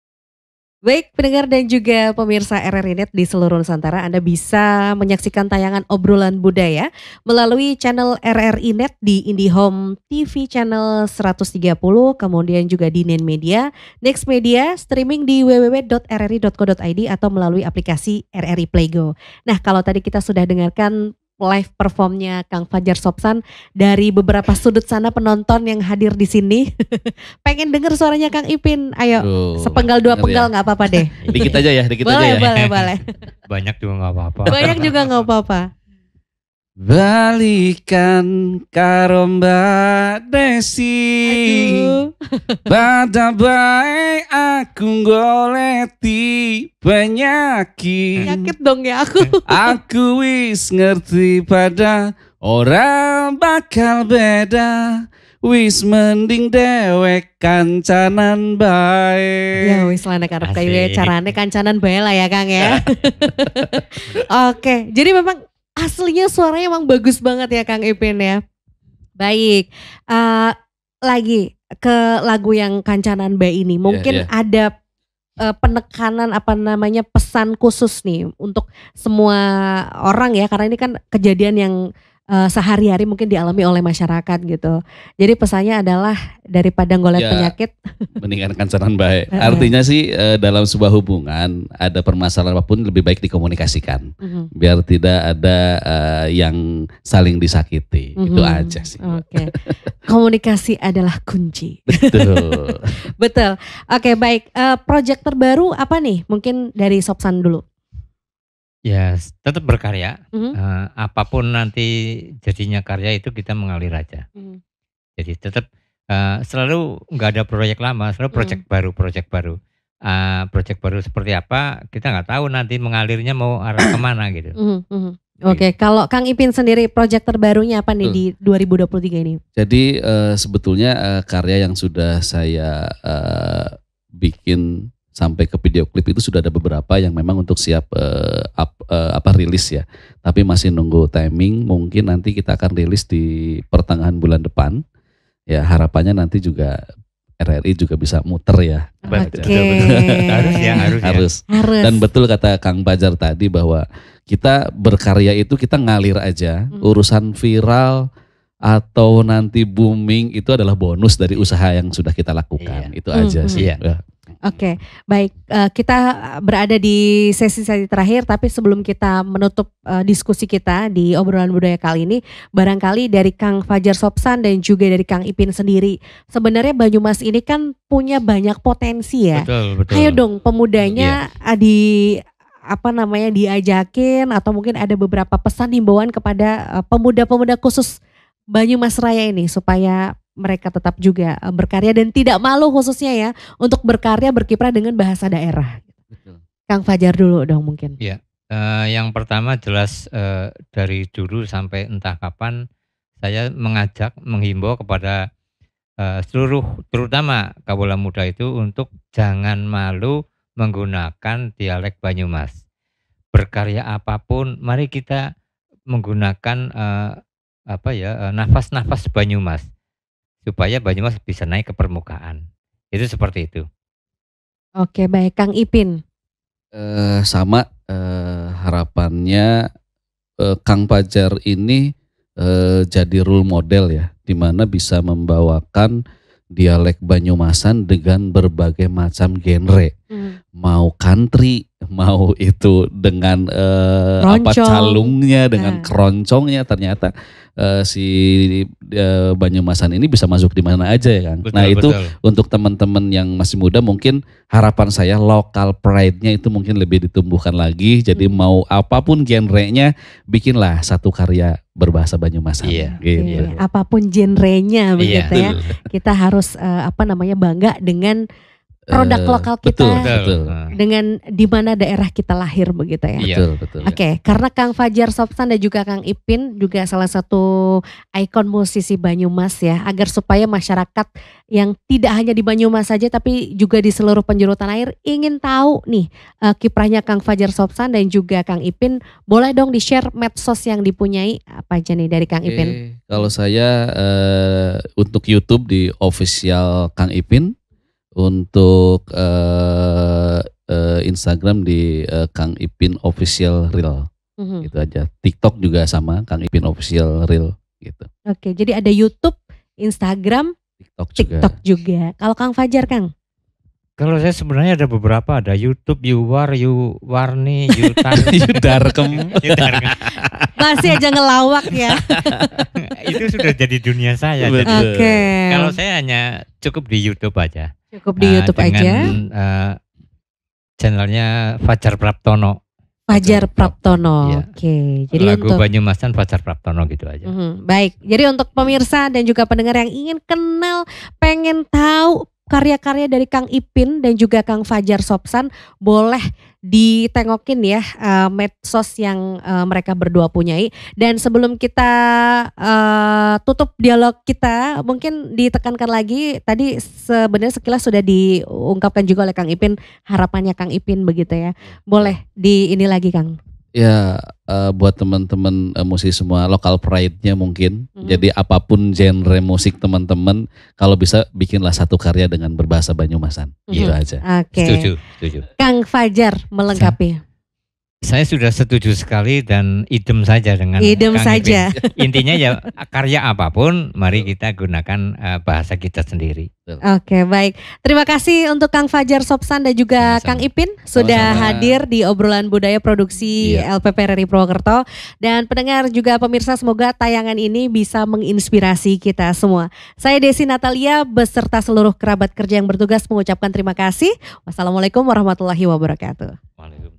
Baik, pendengar dan juga pemirsa RRI Net di seluruh Nusantara, Anda bisa menyaksikan tayangan obrolan budaya melalui channel RRI Net di IndiHome TV channel 130, kemudian juga di Nen Media, Next Media, streaming di www.rri.co.id atau melalui aplikasi RRI Playgo. Nah, kalau tadi kita sudah dengarkan live performnya Kang Fajar Sopsan dari beberapa sudut sana penonton yang hadir di sini. Pengen denger suaranya Kang Ipin. Ayo, sepenggal 2 penggal nggak apa-apa deh. Dikit aja ya. Boleh. Banyak juga nggak apa-apa. Banyak juga nggak apa-apa. Balikan karomba desi, pada baik aku goleti penyakit. Sakit dong ya aku. Aku wis ngerti pada orang bakal beda. Wis mending dewek kancanan bae. Ya wis lah nek arep kaya carane kancanan bae lah ya Kang ya. Oke, jadi memang aslinya suaranya emang bagus banget ya Kang Ipin ya. Baik, lagi ke lagu yang Kancanan Bae ini mungkin ada penekanan pesan khusus nih untuk semua orang ya, karena ini kan kejadian yang sehari-hari mungkin dialami oleh masyarakat gitu. Jadi pesannya adalah daripada ngolet penyakit, mendingan kancanan baik. Artinya sih dalam sebuah hubungan ada permasalahan apapun lebih baik dikomunikasikan, biar tidak ada yang saling disakiti. Itu aja sih. Oke. Komunikasi adalah kunci. Betul. Betul. Oke, baik. Project terbaru apa nih? Mungkin dari Sopsan dulu. Ya, tetap berkarya. Apapun nanti jadinya karya itu kita mengalir aja. Jadi tetap selalu nggak ada proyek lama, selalu proyek baru. Proyek baru seperti apa kita nggak tahu nanti mengalirnya mau arah kemana gitu. Oke, kalau Kang Ipin sendiri proyek terbarunya apa nih di 2023 ini? Jadi sebetulnya karya yang sudah saya bikin sampai ke video klip itu sudah ada beberapa yang memang untuk siap rilis ya. Tapi masih nunggu timing, mungkin nanti kita akan rilis di pertengahan bulan depan. Ya harapannya nanti juga RRI juga bisa muter ya. Harus. Dan betul kata Kang Fajar tadi bahwa kita berkarya itu kita ngalir aja. Urusan viral atau nanti booming itu adalah bonus dari usaha yang sudah kita lakukan. Itu aja sih. Oke, baik. Kita berada di sesi-sesi terakhir, tapi sebelum kita menutup diskusi kita di obrolan budaya kali ini, barangkali dari Kang Fajar Sopsan dan juga dari Kang Ipin sendiri, sebenarnya Banyumas ini kan punya banyak potensi ya. Betul. Ayo dong pemudanya diajakin atau mungkin ada beberapa pesan himbauan kepada pemuda-pemuda khusus Banyumas Raya ini supaya mereka tetap juga berkarya dan tidak malu khususnya ya untuk berkarya berkiprah dengan bahasa daerah. Betul. Kang Fajar dulu dong mungkin. Iya, yang pertama jelas dari dulu sampai entah kapan saya menghimbau kepada seluruh terutama kaula muda itu untuk jangan malu menggunakan dialek Banyumas. Berkarya apapun, mari kita menggunakan nafas-nafas Banyumas supaya Banyumas bisa naik ke permukaan. Itu seperti itu. Oke, baik Kang Ipin. Sama harapannya Kang Fajar ini jadi role model ya, di mana bisa membawakan dialek Banyumasan dengan berbagai macam genre. Mau country, mau itu dengan calungnya, dengan keroncongnya, ternyata si Banyumasan ini bisa masuk di mana aja ya Kang. Betul, nah itu betul. Untuk teman-teman yang masih muda mungkin harapan saya lokal pride-nya itu mungkin lebih ditumbuhkan lagi. Jadi mau apapun genrenya, bikinlah satu karya berbahasa Banyumasan. Iya. Gitu. Oke, apapun genrenya begitu ya. Betul. Kita harus bangga dengan produk lokal kita, Betul. dengan di mana daerah kita lahir begitu ya. Iya. Betul. Oke, karena Kang Fajar Sopsan dan juga Kang Ipin juga salah satu ikon musisi Banyumas ya, agar supaya masyarakat yang tidak hanya di Banyumas saja tapi juga di seluruh penjuru tanah air ingin tahu nih kiprahnya Kang Fajar Sopsan dan juga Kang Ipin, boleh dong di-share medsos yang dipunyai apa aja nih dari Kang Ipin? Kalau saya untuk YouTube di official Kang Ipin, untuk Instagram di Kang Ipin Official Reel, gitu aja. TikTok juga sama Kang Ipin Official Reel gitu. Oke, jadi ada YouTube, Instagram, TikTok juga. Kalau Kang Fajar, Kang? Kalau saya sebenarnya ada beberapa, ada YouTube, Yuwar, Yuwarni, Yudarkem. Masih aja ngelawak ya. Itu sudah jadi dunia saya. Betul. Oke. Kalau saya hanya cukup di YouTube aja. Cukup di YouTube dengan, aja. Channelnya Fajar Praptono. Fajar Praptono. Iya. Oke. Jadi Lagu untuk Banyumasan Fajar Praptono gitu aja. baik. Jadi untuk pemirsa dan juga pendengar yang ingin kenal, pengen tahu karya-karya dari Kang Ipin dan juga Kang Fajar Sopsan, boleh ditengokin ya medsos yang mereka berdua punyai. Dan sebelum kita tutup dialog kita, mungkin ditekankan lagi, tadi sebenarnya sekilas sudah diungkapkan juga oleh Kang Ipin, harapannya Kang Ipin begitu ya. Boleh di ini lagi Kang. Ya buat teman-teman musisi semua, lokal pride-nya mungkin. Jadi apapun genre musik teman-teman, kalau bisa bikinlah satu karya dengan berbahasa Banyumasan. Gitu aja. Oke. Setuju. Kang Fajar melengkapi. Saya sudah setuju sekali dan idem saja dengan Idem Kang saja. Ipin. Intinya ya karya apapun, mari kita gunakan bahasa kita sendiri. Oke, baik. Terima kasih untuk Kang Fajar Sopsan dan juga Sama-sama. Kang Ipin sudah hadir di obrolan budaya produksi LPP RRI Purwokerto. Dan pendengar juga pemirsa, semoga tayangan ini bisa menginspirasi kita semua. Saya Desi Natalia beserta seluruh kerabat kerja yang bertugas mengucapkan terima kasih. Wassalamualaikum warahmatullahi wabarakatuh. Waalaikumsalam.